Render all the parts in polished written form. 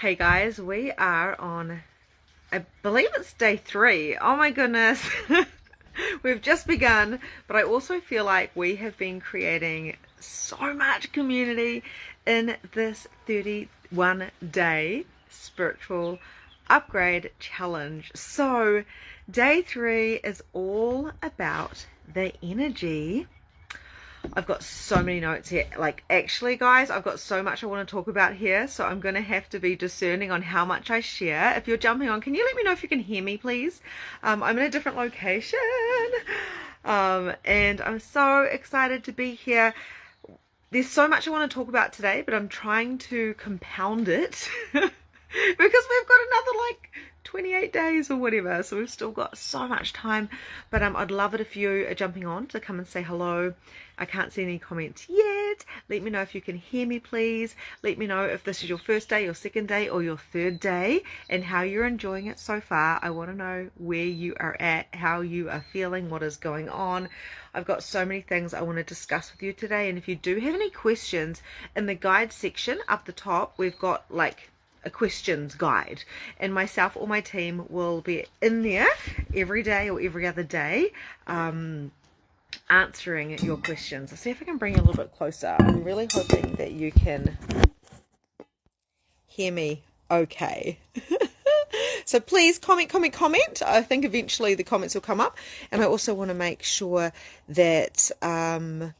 Hey guys, we are on, I believe it's day 3. Oh my goodness. We've just begun, but I also feel like we have been creating so much community in this 31-day spiritual upgrade challenge. So day 3 is all about the energy. I've got so many notes here. Like, actually, guys, I've got so much I want to talk about here, so I'm going to have to be discerning on how much I share. If you're jumping on, can you let me know if you can hear me, please? I'm in a different location, and I'm so excited to be here. There's so much I want to talk about today, but I'm trying to compound it because we've got another, 28 days or whatever, so we've still got so much time. But I'd love it if you are jumping on to come and say hello. I can't see any comments yet. Let me know if you can hear me, please. Let me know if this is your first day, your second day, or your third day, and how you're enjoying it so far. I want to know where you are at, how you are feeling, what is going on. I've got so many things I want to discuss with you today, and if you do have any questions, in the guide section up the top, we've got a questions guide, and myself or my team will be in there every day or every other day answering your questions. I'll see if I can bring you a little bit closer. I'm really hoping that you can hear me okay. So please comment. I think eventually the comments will come up, and I also want to make sure that that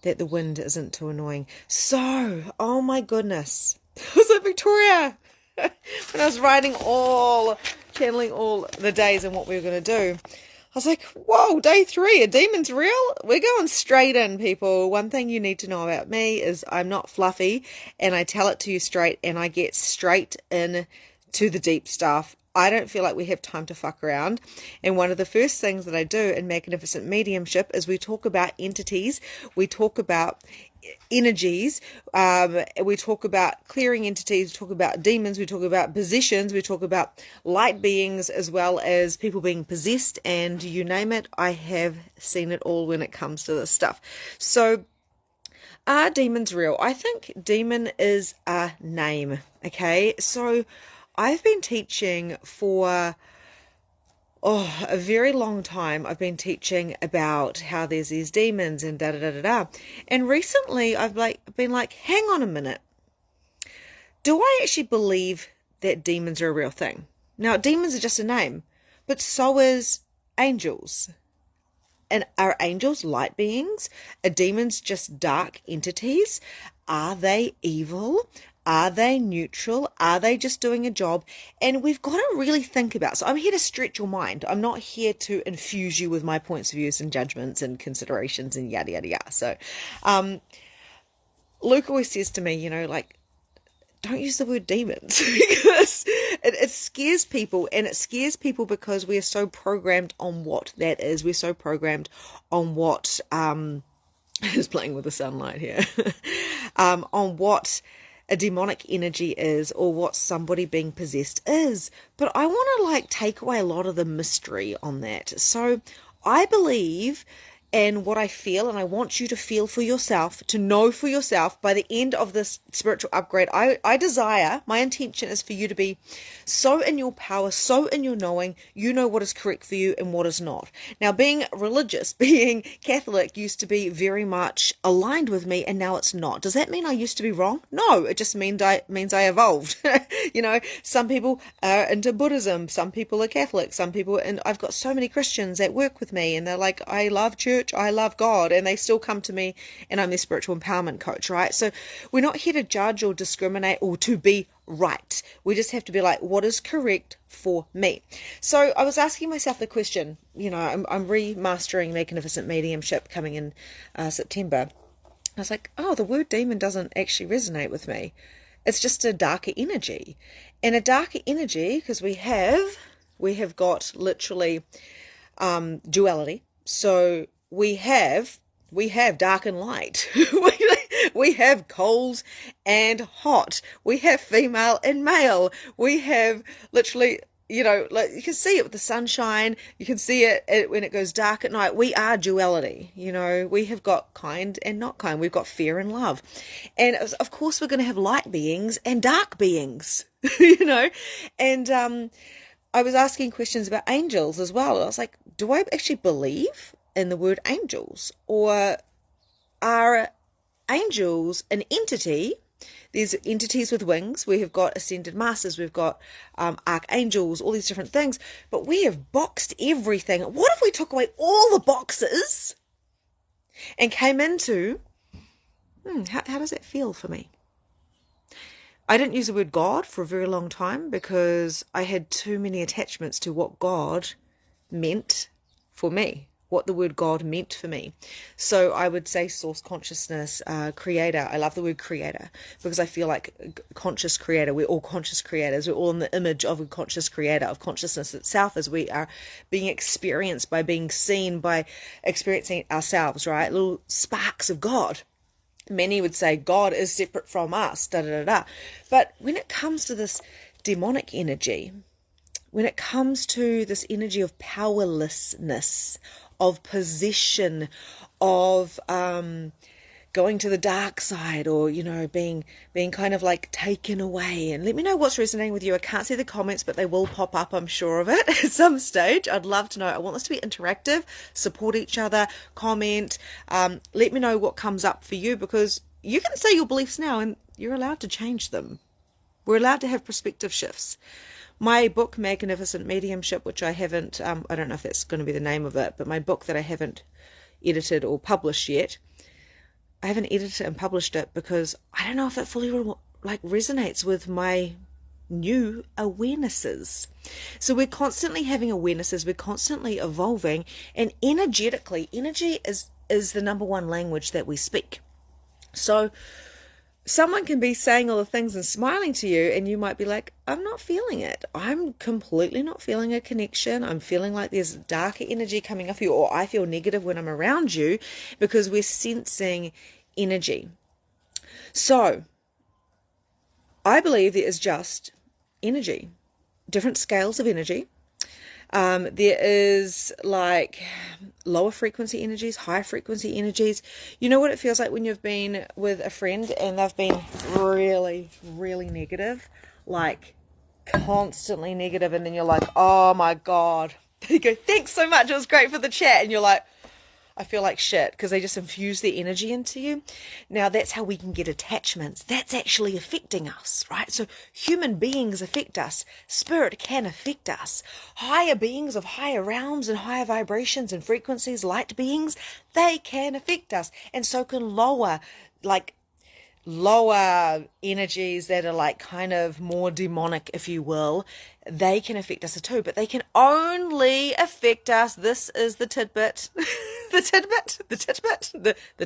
the wind isn't too annoying. So, oh my goodness, was it Victoria? When I was channeling all the days and what we were going to do, I was like, whoa, day 3, are demons real? We're going straight in, people. One thing you need to know about me is I'm not fluffy, and I tell it to you straight, and I get straight in to the deep stuff. I don't feel like we have time to fuck around. And one of the first things that I do in Magnificent Mediumship is we talk about entities, we talk about energies, we talk about clearing entities, we talk about demons, we talk about possessions, we talk about light beings, as well as people being possessed, and you name it, I have seen it all when it comes to this stuff. So, are demons real? I think demon is a name, okay? So I've been teaching for a very long time. I've been teaching about how there's these demons and da-da-da-da-da. And recently I've been like, hang on a minute. Do I actually believe that demons are a real thing? Now, demons are just a name, but so is angels. And are angels light beings? Are demons just dark entities? Are they evil? Are they neutral? Are they just doing a job? And we've got to really think about. So I'm here to stretch your mind. I'm not here to infuse you with my points of views and judgments and considerations and yada, yada, yada. So Luke always says to me, don't use the word demons because it scares people, and it scares people because we are so programmed on what that is. We're so programmed on what is playing with the sunlight here, on what a demonic energy is, or what somebody being possessed is. But I want to take away a lot of the mystery on that. So I believe and what I feel, and I want you to feel for yourself, to know for yourself by the end of this spiritual upgrade. I desire, my intention is for you to be so in your power, so in your knowing, you know what is correct for you and what is not. Now, being religious, being Catholic used to be very much aligned with me, and now it's not. Does that mean I used to be wrong? No, it just means I evolved. Some people are into Buddhism, some people are Catholic, some people, and I've got so many Christians that work with me, and they're like, I love church, I love God, and they still come to me, and I'm their spiritual empowerment coach, right? So we're not here to judge or discriminate or to be right. We just have to be like, what is correct for me? So I was asking myself the question, I'm remastering Magnificent Mediumship coming in September. I was like, the word demon doesn't actually resonate with me. It's just a darker energy. And a darker energy, because we have got literally duality. So we have dark and light. We have cold and hot. We have female and male. We have literally you know, like you can see it with the sunshine. You can see it when it goes dark at night. We are duality. You know, we have got kind and not kind. We've got fear and love. And of course, we're going to have light beings and dark beings, you know. And I was asking questions about angels as well. I was like, do I actually believe in the word angels? Or are angels an entity? There's entities with wings. We have got ascended masters. We've got archangels, all these different things. But we have boxed everything. What if we took away all the boxes and came into, how does that feel for me? I didn't use the word God for a very long time because I had too many attachments to what God meant for me, what the word God meant for me. So I would say source consciousness, creator. I love the word creator because I feel like conscious creator. We're all conscious creators. We're all in the image of a conscious creator, of consciousness itself, as we are being experienced by being seen, by experiencing ourselves, right? Little sparks of God. Many would say God is separate from us, da da da da. But when it comes to this demonic energy, when it comes to this energy of powerlessness, of possession, of going to the dark side, or, you know, being kind of like taken away. And let me know what's resonating with you. I can't see the comments, but they will pop up, I'm sure of it, at some stage. I'd love to know. I want this to be interactive, support each other, comment. Let me know what comes up for you, because you can say your beliefs now and you're allowed to change them. We're allowed to have perspective shifts. My book, Magnificent Mediumship, which I haven't, I don't know if that's going to be the name of it, but my book that I haven't edited or published yet, I haven't edited and published it because I don't know if it fully resonates with my new awarenesses. So we're constantly having awarenesses, we're constantly evolving, and energetically, energy is the number one language that we speak. So someone can be saying all the things and smiling to you, and you might be like, I'm not feeling it. I'm completely not feeling a connection. I'm feeling like there's darker energy coming off you, or I feel negative when I'm around you, because we're sensing energy. So I believe there is just energy, different scales of energy. There is like lower frequency energies, high frequency energies. You know what it feels like when you've been with a friend and they've been really, really negative, like constantly negative, and then you're like, oh my God. They go, thanks so much, it was great for the chat. And you're like, I feel like shit, because they just infuse their energy into you. Now, that's how we can get attachments. That's actually affecting us, right? So human beings affect us. Spirit can affect us. Higher beings of higher realms and higher vibrations and frequencies, light beings, they can affect us. And so can lower energies that are like kind of more demonic, if you will. They can affect us too, but they can only affect us. This is the tidbit, the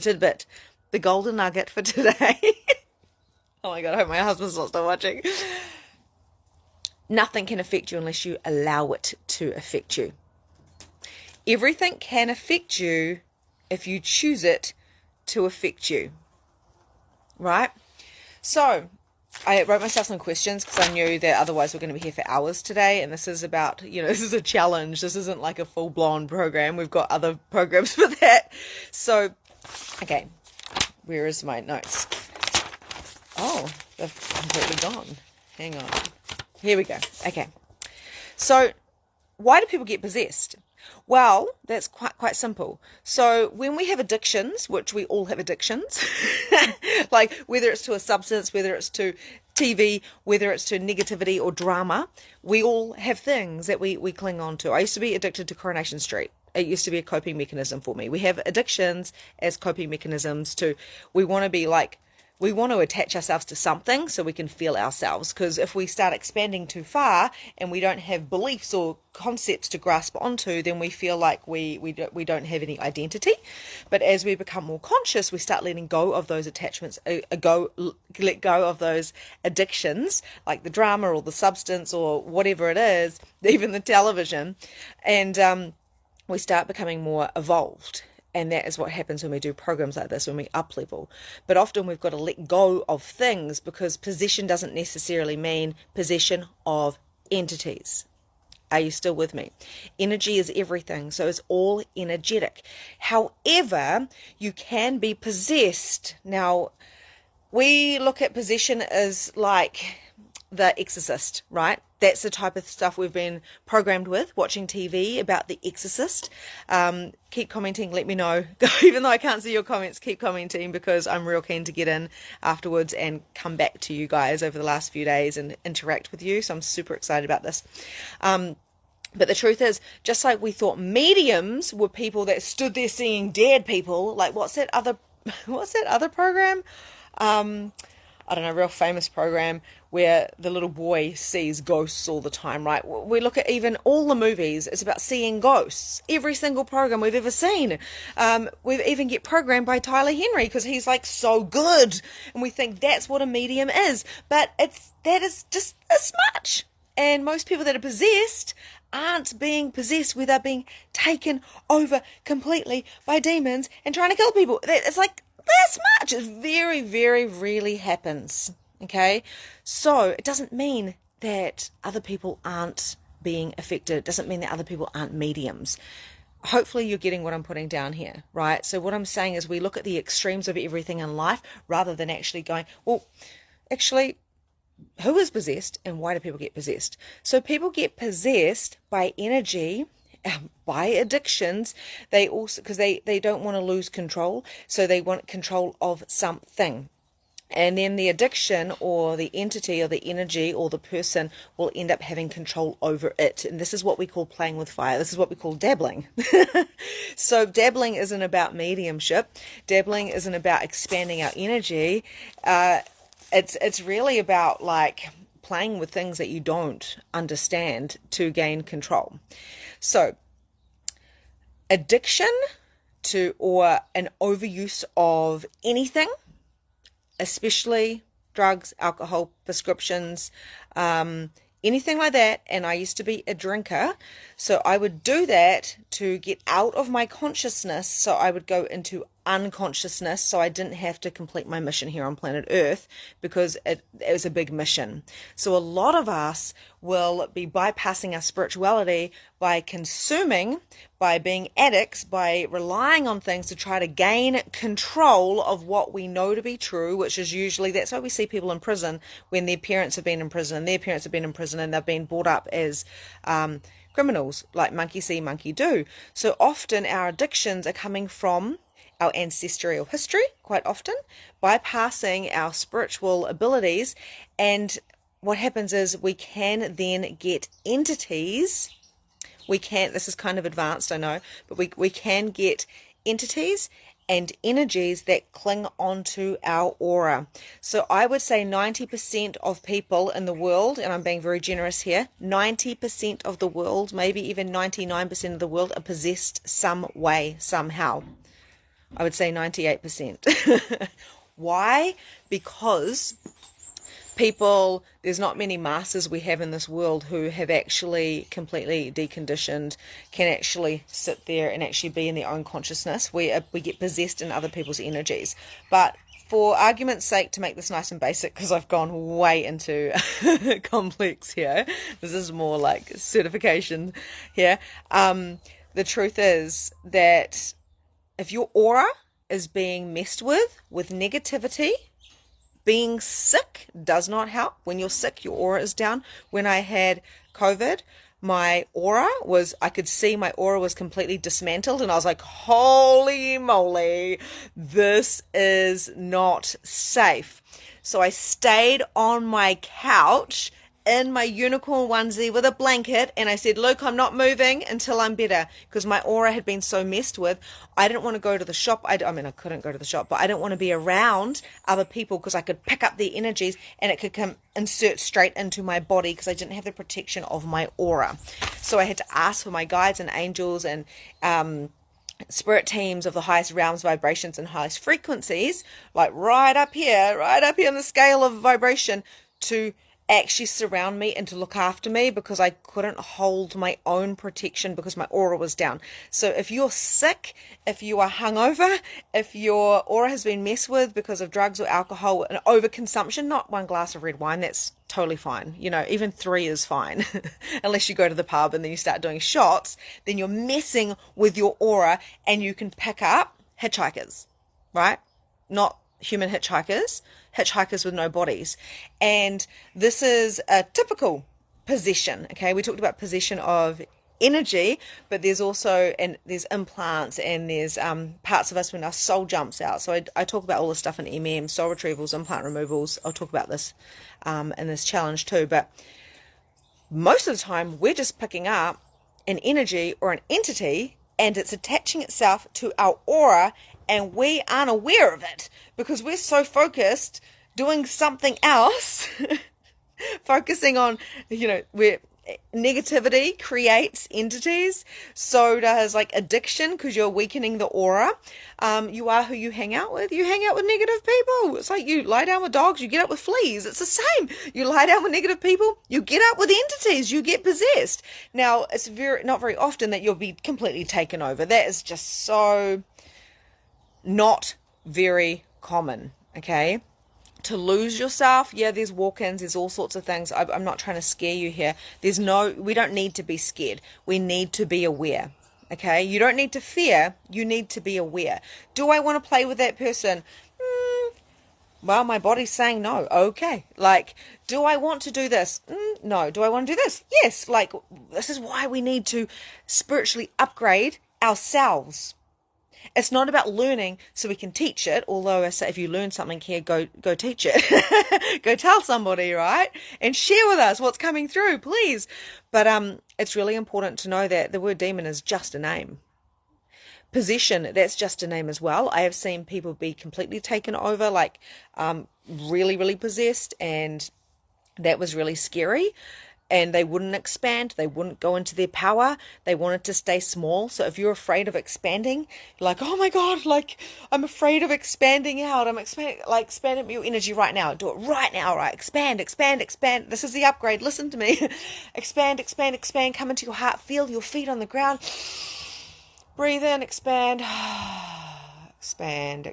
tidbit, the golden nugget for today. Oh my God, I hope my husband's not still watching. Nothing can affect you unless you allow it to affect you. Everything can affect you if you choose it to affect you. Right? So I wrote myself some questions because I knew that otherwise we're going to be here for hours today, and this is about, this is a challenge. This isn't like a full-blown program. We've got other programs for that. So, okay, where is my notes? Oh, they've completely gone. Hang on. Here we go. Okay. So, why do people get possessed? Well, that's quite simple. So when we have addictions, which we all have addictions, like whether it's to a substance, whether it's to TV, whether it's to negativity or drama, we all have things that we cling on to. I used to be addicted to Coronation Street. It used to be a coping mechanism for me. We have addictions as coping mechanisms we want to attach ourselves to something so we can feel ourselves, because if we start expanding too far and we don't have beliefs or concepts to grasp onto, then we feel like we don't have any identity. But as we become more conscious, we start letting go of those attachments, let go of those addictions, like the drama or the substance or whatever it is, even the television, and we start becoming more evolved. And that is what happens when we do programs like this, when we up level. But often we've got to let go of things, because possession doesn't necessarily mean possession of entities. Are you still with me? Energy is everything, so it's all energetic. However, you can be possessed. Now, we look at possession as like The Exorcist, right? That's the type of stuff we've been programmed with, watching TV about The Exorcist. Keep commenting, let me know. Even though I can't see your comments, keep commenting, because I'm real keen to get in afterwards and come back to you guys over the last few days and interact with you. So I'm super excited about this. But the truth is, just like we thought mediums were people that stood there seeing dead people, like what's that other program? I don't know, real famous program where the little boy sees ghosts all the time, right? We look at even all the movies, it's about seeing ghosts. Every single program we've ever seen. We even get programmed by Tyler Henry because he's like so good. And we think that's what a medium is. But that is just a smudge. And most people that are possessed aren't being possessed where they're being taken over completely by demons and trying to kill people. It's like, that's much. It very, very rarely happens. Okay? So it doesn't mean that other people aren't being affected. It doesn't mean that other people aren't mediums. Hopefully you're getting what I'm putting down here, right? So what I'm saying is we look at the extremes of everything in life rather than actually going, well, actually, who is possessed and why do people get possessed? So people get possessed by energy, by addictions. They also, because they don't want to lose control, so they want control of something. And then the addiction or the entity or the energy or the person will end up having control over it. And this is what we call playing with fire. This is what we call dabbling. So dabbling isn't about mediumship. Dabbling isn't about expanding our energy. It's really about like playing with things that you don't understand to gain control. So addiction to or an overuse of anything, especially drugs, alcohol, prescriptions, anything like that. And I used to be a drinker, so I would do that to get out of my consciousness. So I would go into unconsciousness, so I didn't have to complete my mission here on planet Earth, because it was a big mission. So a lot of us will be bypassing our spirituality by consuming, by being addicts, by relying on things to try to gain control of what we know to be true, which is usually, that's why we see people in prison when their parents have been in prison and their parents have been in prison and they've been brought up as criminals, like monkey see, monkey do. So often our addictions are coming from our ancestral history, quite often, bypassing our spiritual abilities. And what happens is we can then get entities. This is kind of advanced, I know, but we can get entities and energies that cling onto our aura. So I would say 90% of people in the world, and I'm being very generous here, 90% of the world, maybe even 99% of the world, are possessed some way, somehow. I would say 98%. Why? Because there's not many masters we have in this world who have actually completely deconditioned, can actually sit there and actually be in their own consciousness. We get possessed in other people's energies. But for argument's sake, to make this nice and basic, because I've gone way into complex here, this is more like certification here. The truth is that if your aura is being messed with negativity, being sick does not help. When you're sick, your aura is down. When I had COVID, I could see my aura was completely dismantled, and I was like, holy moly, this is not safe. So I stayed on my couch in my unicorn onesie with a blanket, and I said, Luke, I'm not moving until I'm better, because my aura had been so messed with. I didn't want to go to the shop. I couldn't go to the shop, but I didn't want to be around other people because I could pick up their energies and it could insert straight into my body because I didn't have the protection of my aura. So I had to ask for my guides and angels and spirit teams of the highest realms, vibrations, and highest frequencies, like right up here in the scale of vibration, to actually surround me and to look after me because I couldn't hold my own protection because my aura was down. So if you're sick, if you are hungover, if your aura has been messed with because of drugs or alcohol and overconsumption, not one glass of red wine, that's totally fine. You know, even 3 is fine. Unless you go to the pub and then you start doing shots, then you're messing with your aura and you can pick up hitchhikers, right? Not human hitchhikers with no bodies. And this is a typical possession. Okay, we talked about possession of energy, but there's also, and there's implants, and there's parts of us when our soul jumps out. So I talk about all this stuff in MM, soul retrievals, implant removals. I'll talk about this in this challenge too. But most of the time we're just picking up an energy or an entity and it's attaching itself to our aura and we aren't aware of it because we're so focused doing something else, focusing on, where negativity creates entities. So does like addiction, because you're weakening the aura. You are who you hang out with. You hang out with negative people. It's like you lie down with dogs, you get up with fleas. It's the same. You lie down with negative people, you get up with entities, you get possessed. Now, it's not very often that you'll be completely taken over. That is just so not very common, okay? To lose yourself, yeah, there's walk-ins, there's all sorts of things. I'm not trying to scare you here. We don't need to be scared. We need to be aware, okay? You don't need to fear, you need to be aware. Do I want to play with that person? Well, my body's saying no. Okay. Like, do I want to do this? No. Do I want to do this? Yes. Like, this is why we need to spiritually upgrade ourselves. It's not about learning so we can teach it, although I say if you learn something here, go teach it. Go tell somebody, right? And share with us what's coming through, please. But it's really important to know that the word demon is just a name. Possession, that's just a name as well. I have seen people be completely taken over, like really, really possessed, and that was really scary. And they wouldn't expand, they wouldn't go into their power, they wanted to stay small. So if you're afraid of expanding, you're like, oh my God, like I'm afraid of expanding out, expanding your energy right now, do it right now, right? Expand, this is the upgrade, listen to me. Expand, come into your heart, feel your feet on the ground, breathe in, expand. Expand.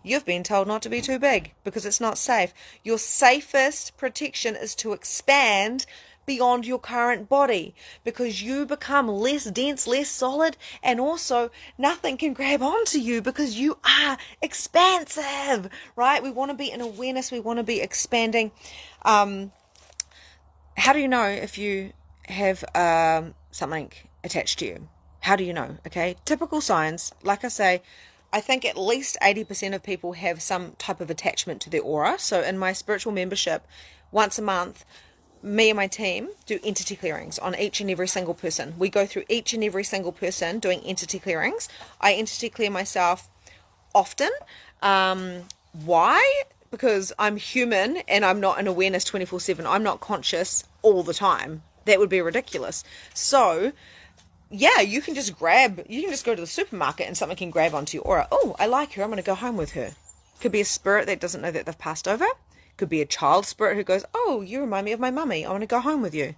You've been told not to be too big because it's not safe. Your safest protection is to expand beyond your current body because you become less dense, less solid, and also nothing can grab onto you because you are expansive, right? We want to be in awareness. We want to be expanding. How do you know if you have something attached to you? How do you know? Okay, typical signs, like I say, I think at least 80% of people have some type of attachment to their aura. So in my spiritual membership, once a month, me and my team do entity clearings on each and every single person. We go through each and every single person doing entity clearings. I entity clear myself often. Why? Because I'm human and I'm not in awareness 24/7. I'm not conscious all the time. That would be ridiculous. So yeah, you can just go to the supermarket and something can grab onto your aura. Oh, I like her. I'm going to go home with her. Could be a spirit that doesn't know that they've passed over. Could be a child spirit who goes, oh, you remind me of my mummy. I want to go home with you.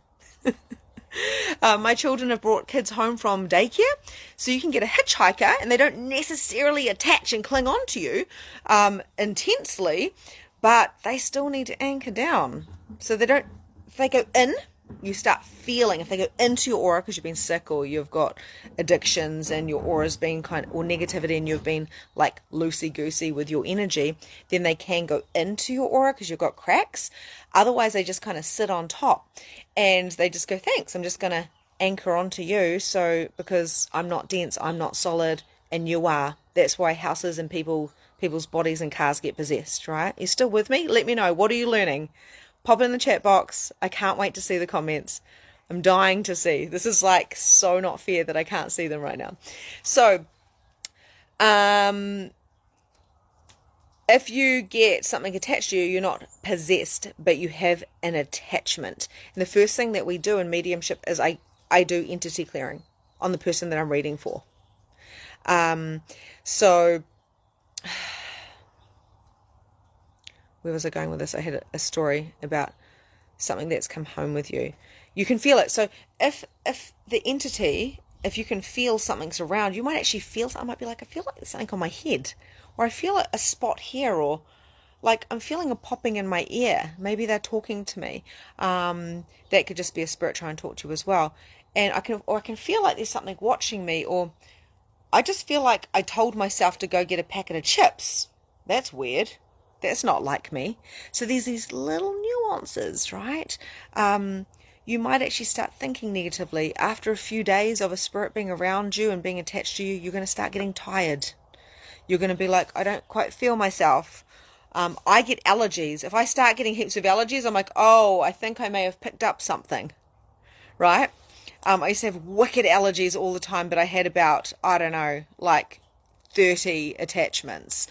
My children have brought kids home from daycare. So you can get a hitchhiker and they don't necessarily attach and cling on to you intensely, but they still need to anchor down. So if they go in, you start feeling, if they go into your aura because you've been sick or you've got addictions and your aura's been or negativity and you've been like loosey-goosey with your energy, then they can go into your aura because you've got cracks. Otherwise, they just kind of sit on top and they just go, thanks, I'm just going to anchor onto you. So because I'm not dense, I'm not solid, and you are. That's why houses and people's bodies and cars get possessed, right? You still with me? Let me know. What are you learning? Pop it in the chat box. I can't wait to see the comments. I'm dying to see. This is like so not fair that I can't see them right now. So, if you get something attached to you, you're not possessed, but you have an attachment. And the first thing that we do in mediumship is I do entity clearing on the person that I'm reading for. So where was I going with this? I had a story about something that's come home with you. You can feel it. So if the entity, if you can feel something's around, you might actually feel something. I might be like, I feel like there's something on my head, or I feel a spot here, or like I'm feeling a popping in my ear. Maybe they're talking to me. That could just be a spirit trying to talk to you as well. And I can feel like there's something watching me, or I just feel like I told myself to go get a packet of chips. That's weird. That's not like me. So there's these little nuances, right? You might actually start thinking negatively. After a few days of a spirit being around you and being attached to you, you're going to start getting tired. You're going to be like, I don't quite feel myself. I get allergies. If I start getting heaps of allergies, I'm like, oh, I think I may have picked up something, right? I used to have wicked allergies all the time, but I had about, I don't know, like 30 attachments.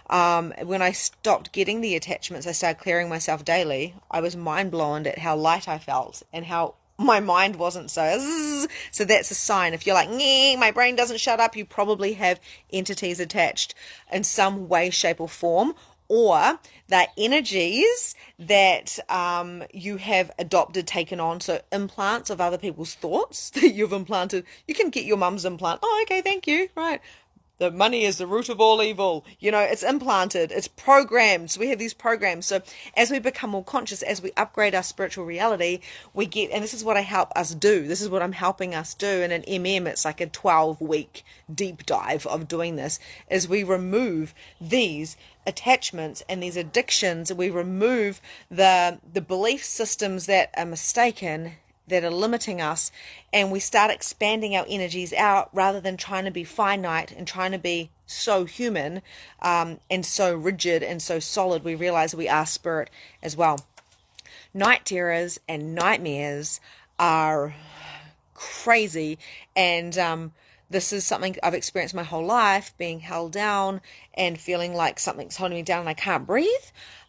When I stopped getting the attachments, I started clearing myself daily. I was mind blown at how light I felt and how my mind wasn't so that's a sign. If you're like, my brain doesn't shut up, you probably have entities attached in some way, shape or form, or they're energies that you have adopted, taken on. So implants of other people's thoughts that you've implanted. You can get your mum's implant. Oh, okay, thank you. Right. The money is the root of all evil. It's implanted. It's programmed. So we have these programs. So as we become more conscious, as we upgrade our spiritual reality, we get, and this is what I help us do. This is what I'm helping us do. And in MM, it's like a 12-week deep dive of doing this, is we remove these attachments and these addictions. We remove the belief systems that are mistaken, that are limiting us, and we start expanding our energies out rather than trying to be finite and trying to be so human and so rigid and so solid. We realize we are spirit as well. Night terrors and nightmares are crazy, and this is something I've experienced my whole life, being held down and feeling like something's holding me down and I can't breathe.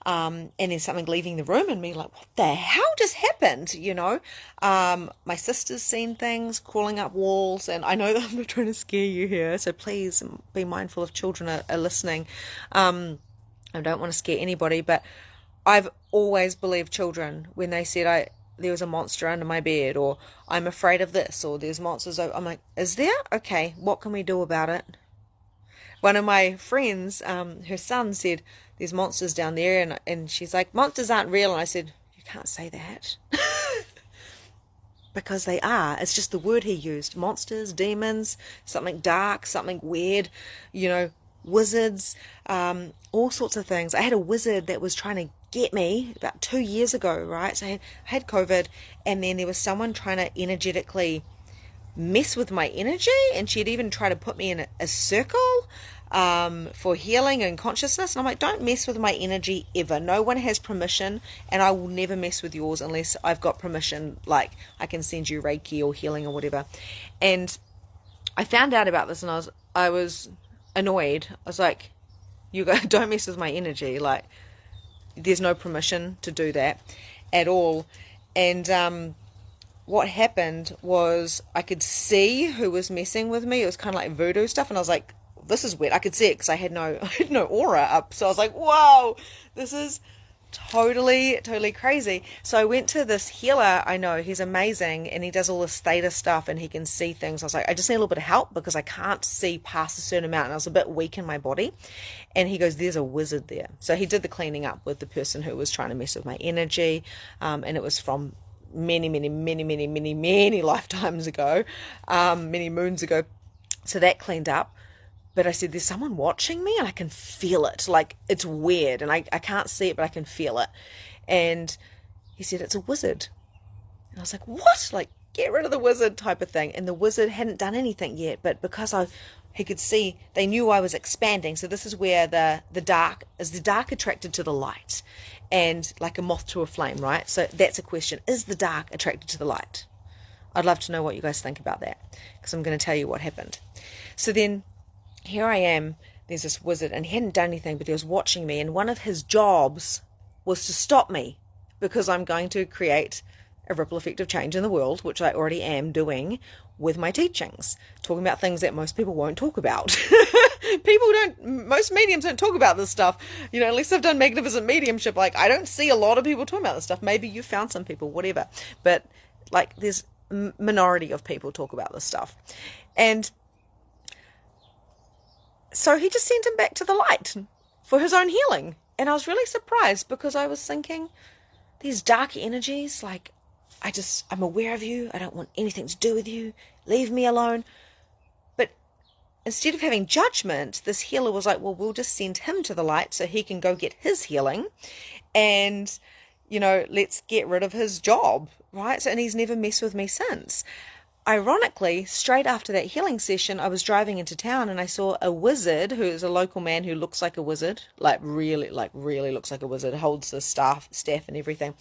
And then something leaving the room and me like, what the hell just happened? My sister's seen things, crawling up walls, and I know that I'm not trying to scare you here, so please be mindful if children are listening. I don't want to scare anybody, but I've always believed children when they said there was a monster under my bed, or I'm afraid of this, or there's monsters. I'm like, is there? Okay, what can we do about it? One of my friends, her son said, there's monsters down there, and she's like, monsters aren't real. And I said, you can't say that. Because they are. It's just the word he used. Monsters, demons, something dark, something weird, wizards, all sorts of things. I had a wizard that was trying to get me about 2 years ago, right? So I had COVID, and then there was someone trying to energetically mess with my energy, and she'd even try to put me in a circle for healing and consciousness. And I'm like, don't mess with my energy ever. No one has permission, and I will never mess with yours unless I've got permission, like I can send you Reiki or healing or whatever. And I found out about this, and I was annoyed. I was like, you guys don't mess with my energy. Like, there's no permission to do that at all. And what happened was I could see who was messing with me. It was kind of like voodoo stuff, and I was like, this is weird. I could see it because I had no aura up. So I was like, whoa, this is totally crazy. So I went to this healer. I know he's amazing, and he does all this theta stuff, and he can see things. I was like, I just need a little bit of help because I can't see past a certain amount, and I was a bit weak in my body. And he goes, there's a wizard there. So he did the cleaning up with the person who was trying to mess with my energy, and it was from many lifetimes ago, many moons ago. So that cleaned up. But I said, there's someone watching me, and I can feel it. Like, it's weird, and I can't see it, but I can feel it. And he said, it's a wizard. And I was like, what? Like, get rid of the wizard type of thing. And the wizard hadn't done anything yet, but because he could see, they knew I was expanding. So this is where the dark attracted to the light, and like a moth to a flame, right? So that's a question. Is the dark attracted to the light? I'd love to know what you guys think about that, because I'm going to tell you what happened. So then here I am, there's this wizard, and he hadn't done anything, but he was watching me, and one of his jobs was to stop me, because I'm going to create a ripple effect of change in the world, which I already am doing with my teachings, talking about things that most people won't talk about. Most mediums don't talk about this stuff, unless I've done magnificent mediumship. Like, I don't see a lot of people talking about this stuff. Maybe you found some people, whatever, but like, there's a minority of people talk about this stuff. And so he just sent him back to the light for his own healing. And I was really surprised, because I was thinking, these dark energies, like, I'm aware of you. I don't want anything to do with you. Leave me alone. But instead of having judgment, this healer was like, well, we'll just send him to the light so he can go get his healing. And, let's get rid of his job, right? So, and he's never messed with me since. Ironically, straight after that healing session, I was driving into town and I saw a wizard, who is a local man who looks like a wizard, really looks like a wizard, holds the staff and everything,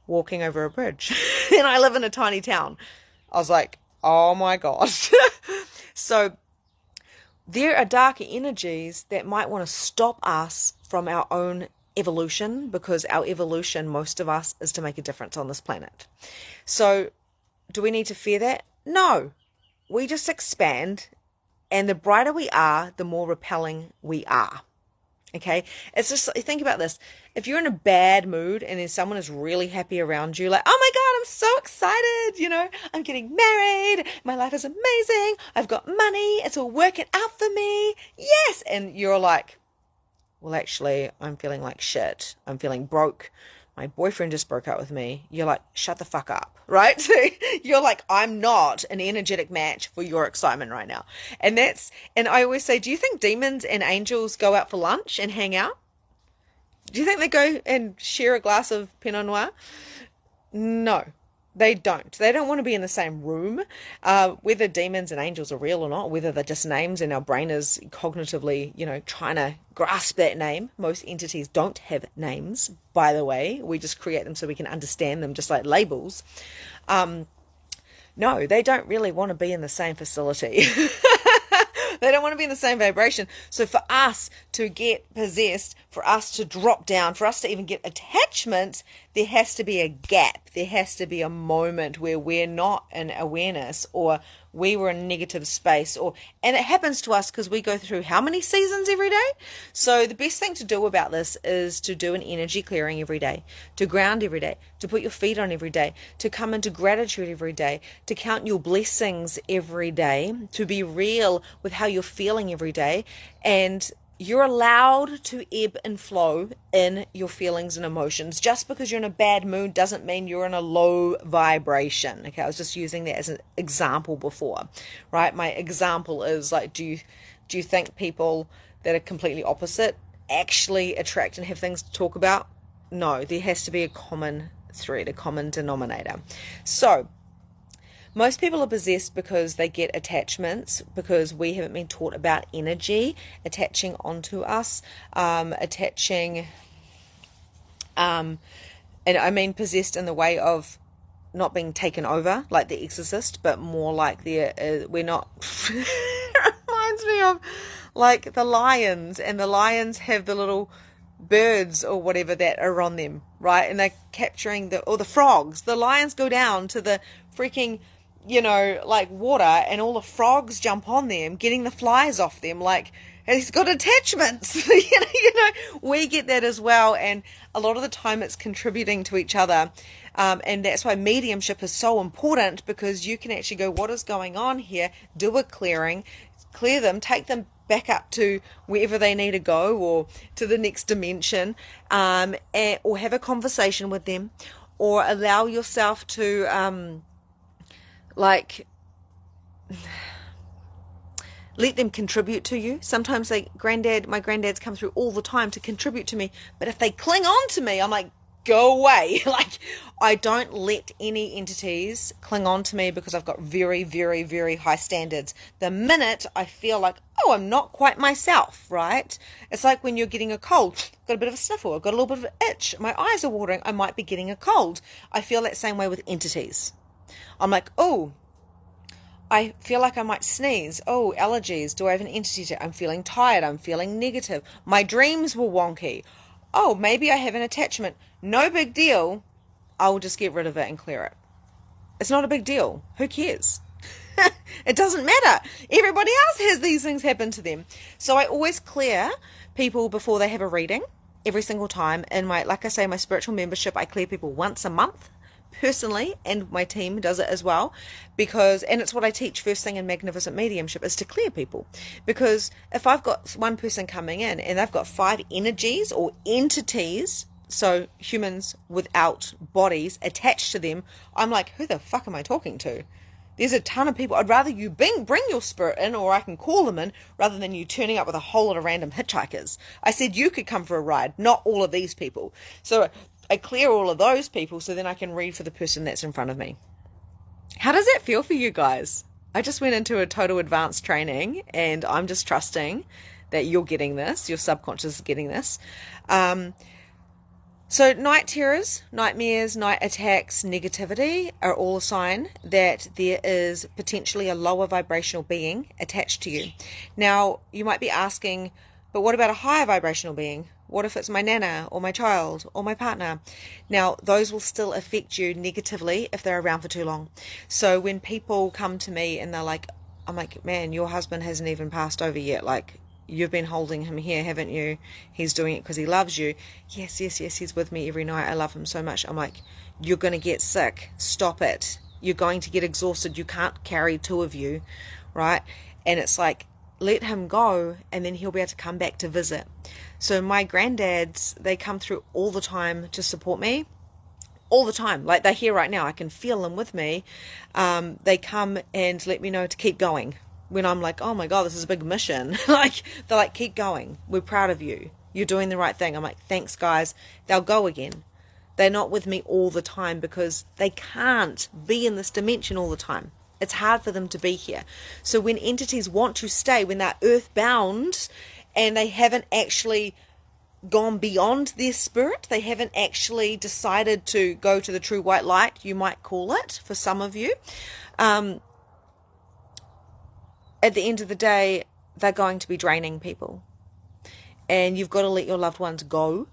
walking over a bridge. And I live in a tiny town. I was like, oh my gosh. So there are darker energies that might want to stop us from our own evolution, because our evolution, most of us, is to make a difference on this planet. So do we need to fear that? No. We just expand, and the brighter we are, the more repelling we are. Okay? It's just, think about this. If you're in a bad mood and then someone is really happy around you, like, oh my God, I'm so excited, I'm getting married, my life is amazing, I've got money, it's all working out for me, yes! And you're like, well, actually, I'm feeling like shit. I'm feeling broke. My boyfriend just broke up with me. You're like, shut the fuck up, right? So you're like, I'm not an energetic match for your excitement right now. And I always say, do you think demons and angels go out for lunch and hang out? Do you think they go and share a glass of Pinot Noir? No, they don't. They don't want to be in the same room. Whether demons and angels are real or not, whether they're just names and our brain is cognitively, trying to grasp that name. Most entities don't have names, by the way. We just create them so we can understand them, just like labels. No, they don't really want to be in the same facility. They don't want to be in the same vibration. So for us to get possessed, for us to drop down, for us to even get attachments, there has to be a gap. There has to be a moment where we're not in awareness, or we were in negative space, and it happens to us because we go through how many seasons every day? So the best thing to do about this is to do an energy clearing every day, to ground every day, to put your feet on every day, to come into gratitude every day, to count your blessings every day, to be real with how you're feeling every day. And you're allowed to ebb and flow in your feelings and emotions. Just because you're in a bad mood doesn't mean you're in a low vibration. Okay, I was just using that as an example before, right? My example is like, do you think people that are completely opposite actually attract and have things to talk about? No, there has to be a common thread, a common denominator. So most people are possessed because they get attachments, because we haven't been taught about energy attaching onto us, and I mean possessed in the way of not being taken over like The Exorcist, but more like we're not. It reminds me of like the lions, and the lions have the little birds or whatever that are on them, right? And they're capturing the frogs. The lions go down to the freaking like water, and all the frogs jump on them, getting the flies off them, like, and he's got attachments. We get that as well, and a lot of the time it's contributing to each other, and that's why mediumship is so important, because you can actually go, what is going on here? Do a clearing, clear them, take them back up to wherever they need to go, or to the next dimension, or have a conversation with them, or allow yourself to let them contribute to you. Sometimes my granddads come through all the time to contribute to me, but if they cling on to me, I'm like, go away. Like, I don't let any entities cling on to me, because I've got very, very, very high standards. The minute I feel like, oh, I'm not quite myself, right? It's like when you're getting a cold, got a bit of a sniffle, I've got a little bit of an itch, my eyes are watering, I might be getting a cold. I feel that same way with entities. I'm like, oh, I feel like I might sneeze. Oh, allergies. Do I have an entity? I'm feeling tired. I'm feeling negative. My dreams were wonky. Oh, maybe I have an attachment. No big deal. I'll just get rid of it and clear it. It's not a big deal. Who cares? It doesn't matter. Everybody else has these things happen to them. So I always clear people before they have a reading every single time. In my, like I say, my spiritual membership, I clear people once a month personally, and my team does it as well, because, and it's what I teach first thing in Magnificent Mediumship, is to clear people. Because if I've got one person coming in and they've got 5 energies or entities, so humans without bodies attached to them, I'm like, who the fuck am I talking to? There's a ton of people. I'd rather you bring your spirit in, or I can call them in, rather than you turning up with a whole lot of random hitchhikers. I said you could come for a ride, not all of these people. So I clear all of those people so then I can read for the person that's in front of me. How does that feel for you guys? I just went into a total advanced training, and I'm just trusting that you're getting this, your subconscious is getting this. So night terrors, nightmares, night attacks, negativity are all a sign that there is potentially a lower vibrational being attached to you. Now, you might be asking, but what about a higher vibrational being? What if it's my nana or my child or my partner? Now, those will still affect you negatively if they're around for too long. So when people come to me and they're like, I'm like, man, your husband hasn't even passed over yet. Like, you've been holding him here, haven't you? He's doing it because he loves you. Yes, he's with me every night. I love him so much. I'm like, you're going to get sick. Stop it. You're going to get exhausted. You can't carry 2 of you, right? And it's like, let him go, and then he'll be able to come back to visit. So my granddads, they come through all the time to support me. All the time. Like, they're here right now. I can feel them with me. They come and let me know to keep going. When I'm like, oh my God, this is a big mission. Like, they're like, keep going. We're proud of you. You're doing the right thing. I'm like, thanks, guys. They'll go again. They're not with me all the time because they can't be in this dimension all the time. It's hard for them to be here. So when entities want to stay, when they're earthbound and they haven't actually gone beyond their spirit, they haven't actually decided to go to the true white light, you might call it, for some of you, at the end of the day, they're going to be draining people. And you've got to let your loved ones go,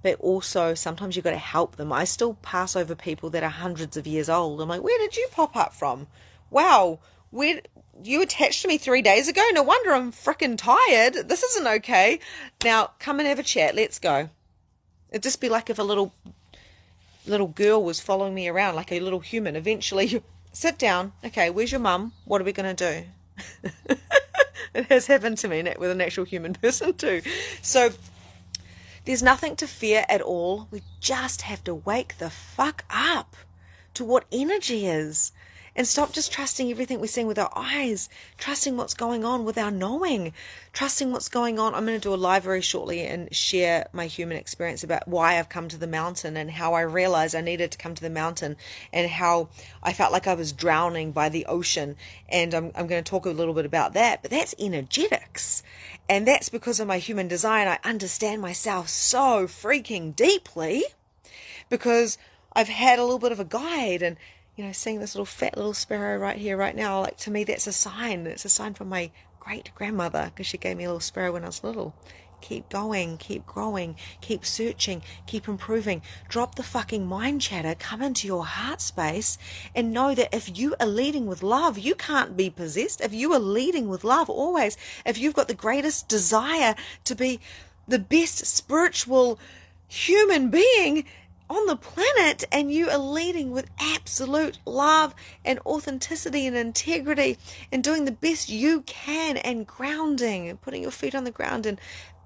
but also sometimes you've got to help them. I still pass over people that are hundreds of years old. I'm like, where did you pop up from? Wow, where you attached to me 3 days ago? No wonder I'm freaking tired. This isn't okay. Now, come and have a chat. Let's go. It'd just be like if a little girl was following me around, like a little human. Eventually, you sit down. Okay, where's your mum? What are we going to do? It has happened to me with an actual human person too. So there's nothing to fear at all. We just have to wake the fuck up to what energy is, and stop just trusting everything we're seeing with our eyes, trusting what's going on with our knowing, trusting what's going on. I'm going to do a live very shortly and share my human experience about why I've come to the mountain and how I realized I needed to come to the mountain, and how I felt like I was drowning by the ocean. And I'm going to talk a little bit about that, but that's energetics. And that's because of my human design. I understand myself so freaking deeply because I've had a little bit of a guide. And seeing this little fat little sparrow right here, right now, like, to me, that's a sign. It's a sign from my great-grandmother, because she gave me a little sparrow when I was little. Keep going, keep growing, keep searching, keep improving. Drop the fucking mind chatter, come into your heart space, and know that if you are leading with love, you can't be possessed. If you are leading with love always, if you've got the greatest desire to be the best spiritual human being on the planet, and you are leading with absolute love and authenticity and integrity and doing the best you can, and grounding and putting your feet on the ground and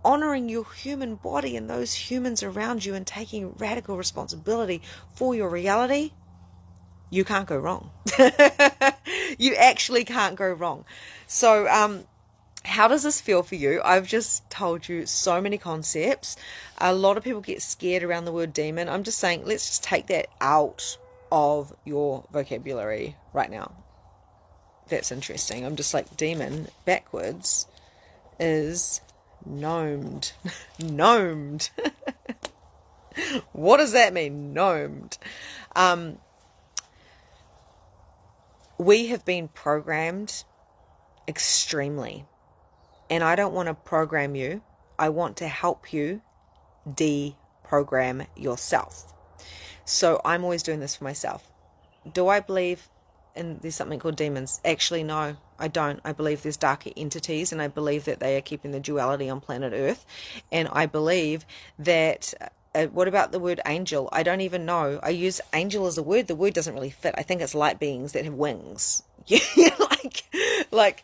honoring your human body and those humans around you, and taking radical responsibility for your reality, you can't go wrong. You actually can't go wrong. So how does this feel for you? I've just told you so many concepts. A lot of people get scared around the word demon. I'm just saying, let's just take that out of your vocabulary right now. That's interesting. I'm just like, demon backwards is gnomed. Gnomed. What does that mean? Gnomed. We have been programmed extremely. And I don't want to program you. I want to help you deprogram yourself. So I'm always doing this for myself. Do I believe in there's something called demons? Actually, no, I don't. I believe there's darker entities, and I believe that they are keeping the duality on planet Earth. And I believe that what about the word angel? I don't even know. I use angel as a word. The word doesn't really fit. I think it's light beings that have wings. Yeah, like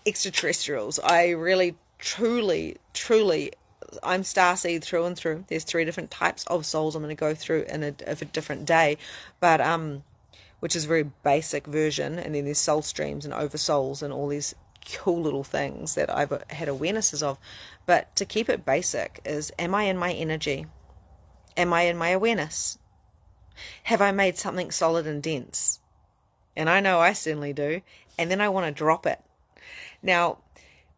extraterrestrials. I really, truly, I'm starseed through and through. There's 3 different types of souls I'm going to go through in a different day, but which is a very basic version. And then there's soul streams and oversouls and all these cool little things that I've had awarenesses of. But to keep it basic is, am I in my energy? Am I in my awareness? Have I made something solid and dense? And I know I certainly do. And then I want to drop it. Now,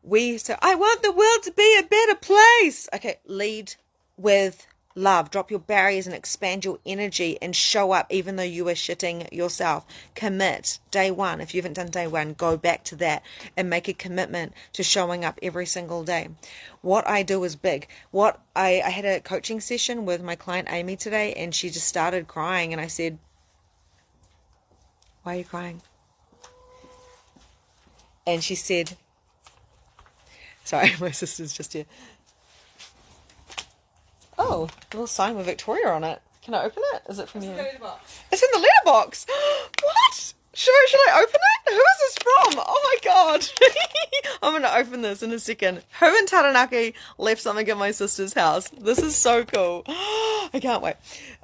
we say, I want the world to be a better place. Okay, lead with love. Drop your barriers and expand your energy and show up even though you are shitting yourself. Commit. Day 1. If you haven't done day 1, go back to that and make a commitment to showing up every single day. What I do is big. I had a coaching session with my client Amy today, and she just started crying, and I said, why are you crying? And she said, sorry, my sister's just here. Oh, a little sign with Victoria on it. Can I open it? Is it from you? It's in the letterbox. What? Should I open it? Who is this from? Oh my god. I'm going to open this in a second. Who in Taranaki left something at my sister's house? This is so cool. I can't wait.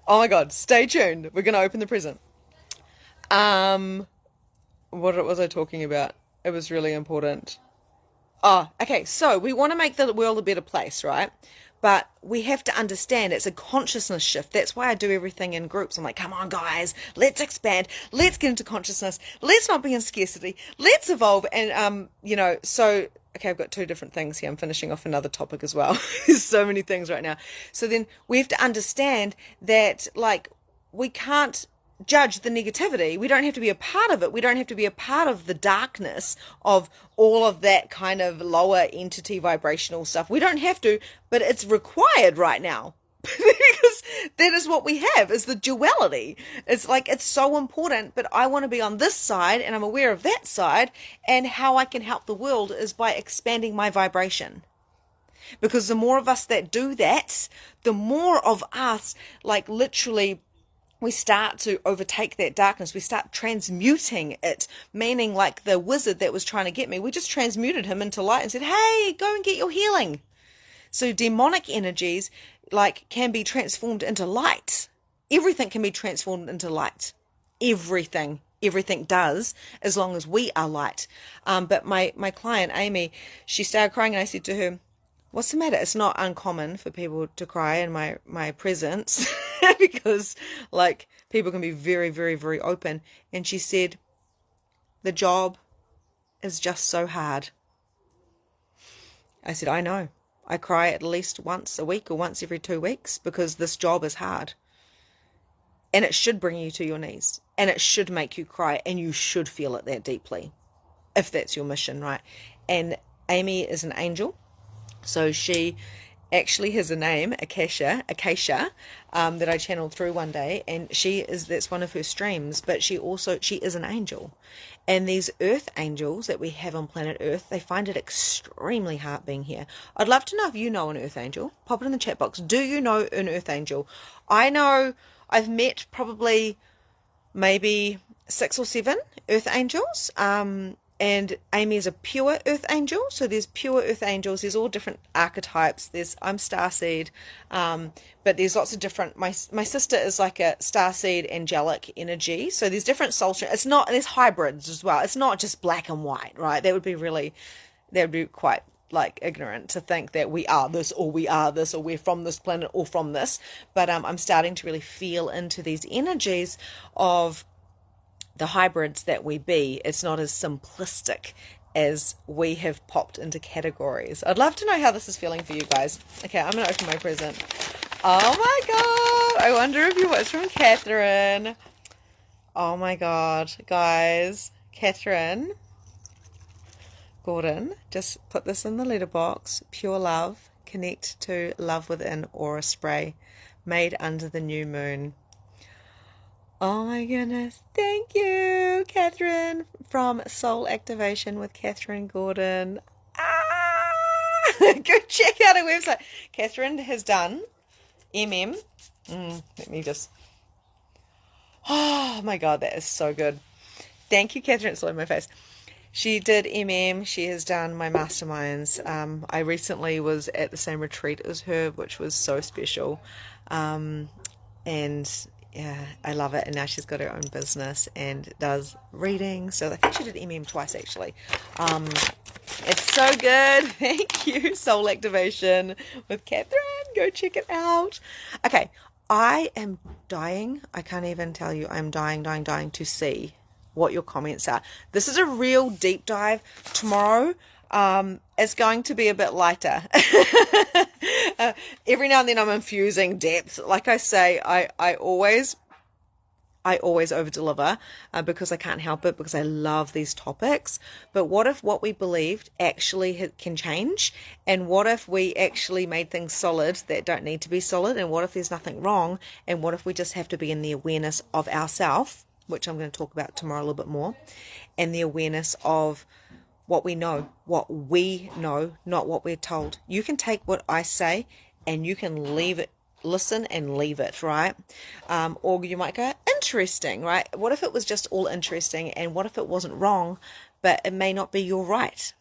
Oh my god. Stay tuned. We're going to open the present. What was I talking about? It was really important. Oh, okay. So we want to make the world a better place, right? But we have to understand it's a consciousness shift. That's why I do everything in groups. I'm like, come on, guys, let's expand. Let's get into consciousness. Let's not be in scarcity. Let's evolve. And, so, okay, I've got 2 different things here. I'm finishing off another topic as well. There's so many things right now. So then we have to understand that, we can't judge the negativity. We don't have to be a part of it. We don't have to be a part of the darkness of all of that kind of lower entity vibrational stuff. We don't have to, but it's required right now. Because that is what we have, is the duality. It's so important, but I want to be on this side, and I'm aware of that side, and how I can help the world is by expanding my vibration. Because the more of us that do that, the more of us, literally, we start to overtake that darkness. We start transmuting it, meaning like the wizard that was trying to get me, we just transmuted him into light and said, hey, go and get your healing. So demonic energies can be transformed into light. Everything can be transformed into light. Everything does, as long as we are light. But my client, Amy, she started crying, and I said to her, what's the matter? It's not uncommon for people to cry in my presence because people can be very, very, very open. And she said, the job is just so hard. I said, I know. I cry at least once a week or once every 2 weeks because this job is hard. And it should bring you to your knees, and it should make you cry, and you should feel it that deeply if that's your mission, right? And Amy is an angel. So she actually has a name, Acacia, that I channeled through one day, and that's one of her streams, but she is an angel. And these earth angels that we have on planet Earth, they find it extremely hard being here. I'd love to know if you know an earth angel. Pop it in the chat box. Do you know an earth angel? I know I've met probably maybe 6 or 7 earth angels, and Amy is a pure earth angel. So there's pure earth angels. There's all different archetypes. I'm starseed. But there's lots of different, my sister is like a starseed angelic energy. So there's different soul streams. There's hybrids as well. It's not just black and white, right? That would be quite ignorant to think that we are this or we're from this planet or from this. But I'm starting to really feel into these energies of the hybrids that we be. It's not as simplistic as we have popped into categories. I'd love to know how this is feeling for you guys. Okay, I'm going to open my present. Oh my god, I wonder if it's from Catherine. Oh my god, guys. Catherine Gordon just put this in the letterbox. Pure love, connect to love within aura spray, made under the new moon. Oh my goodness. Thank you, Catherine, from Soul Activation with Catherine Gordon. Ah! Go check out her website. Catherine has done MM. Let me just. Oh my God, that is so good. Thank you, Catherine. It's all in my face. She did MM. She has done my masterminds. I recently was at the same retreat as her, which was so special. And yeah, I love it. And now she's got her own business and does readings. So I think she did MM twice actually. It's so good. Thank you, Soul Activation with Catherine. Go check it out. Okay, I am dying. I can't even tell you. I'm dying to see what your comments are. This is a real deep dive. Tomorrow, it's going to be a bit lighter. Every now and then I'm infusing depth. Like I say, I always over deliver because I can't help it, because I love these topics. But what if what we believed actually can change? And what if we actually made things solid that don't need to be solid? And what if there's nothing wrong? And what if we just have to be in the awareness of ourself, which I'm going to talk about tomorrow a little bit more, and the awareness of what we know, not what we're told. You can take what I say and you can leave it, listen and leave it, right? Or you might go, interesting, right? What if it was just all interesting? And what if it wasn't wrong, but it may not be your right?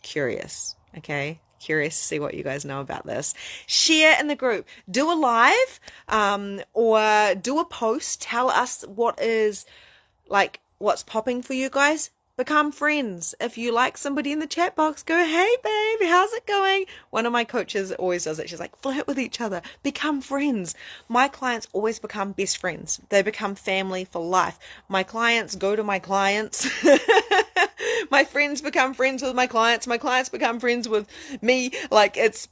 Curious, okay? Curious to see what you guys know about this. Share in the group. Do a live or do a post. Tell us what's popping for you guys. Become friends. If you like somebody in the chat box, go, hey babe, how's it going? One of my coaches always does it. She's like, flirt with each other, become friends. My clients always become best friends. They become family for life. My clients go to my clients. My friends become friends with my clients. My clients become friends with me. Like it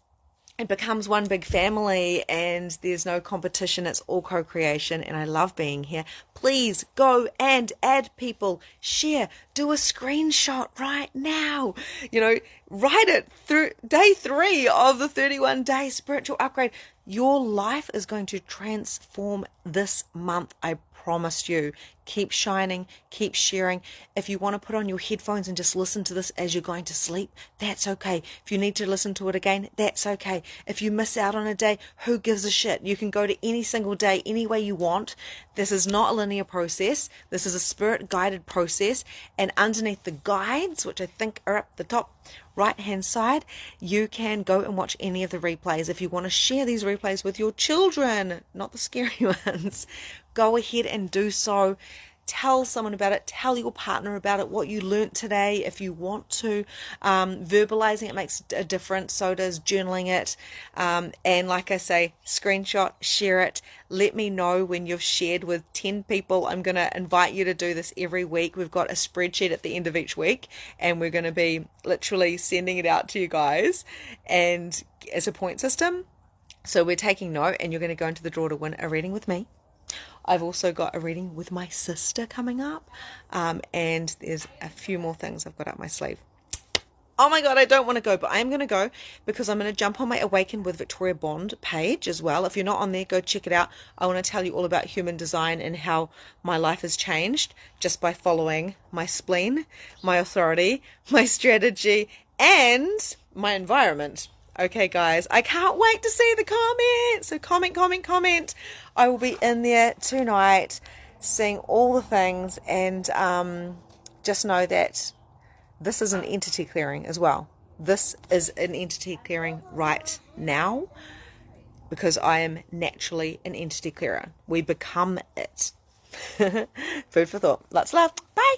becomes one big family, and there's no competition. It's all co-creation, and I love being here. Please go and add people, share, do a screenshot right now. Write it through day 3 of the 31-day spiritual upgrade. Your life is going to transform this month. I promise you. Keep shining, keep sharing. If you want to put on your headphones and just listen to this as you're going to sleep, that's okay. If you need to listen to it again, that's okay. If you miss out on a day, who gives a shit? You can go to any single day, any way you want. This is not a linear process. This is a spirit-guided process. And underneath the guides, which I think are up the top right-hand side, you can go and watch any of the replays. If you want to share these replays with your children, not the scary ones, go ahead and do so. Tell someone about it. Tell your partner about it, what you learnt today if you want to. Verbalizing it makes a difference. So does journaling it. And like I say, screenshot, share it. Let me know when you've shared with 10 people. I'm going to invite you to do this every week. We've got a spreadsheet at the end of each week, and we're going to be literally sending it out to you guys and as a point system. So we're taking note, and you're going to go into the draw to win a reading with me. I've also got a reading with my sister coming up, and there's a few more things I've got up my sleeve. Oh my God, I don't want to go, but I am going to go because I'm going to jump on my Awaken with Victoria Bond page as well. If you're not on there, go check it out. I want to tell you all about human design and how my life has changed just by following my spleen, my authority, my strategy, and my environment. Okay, guys, I can't wait to see the comments. So comment. I will be in there tonight seeing all the things, and just know that this is an entity clearing as well. This is an entity clearing right now because I am naturally an entity clearer. We become it. Food for thought. Lots of love. Bye.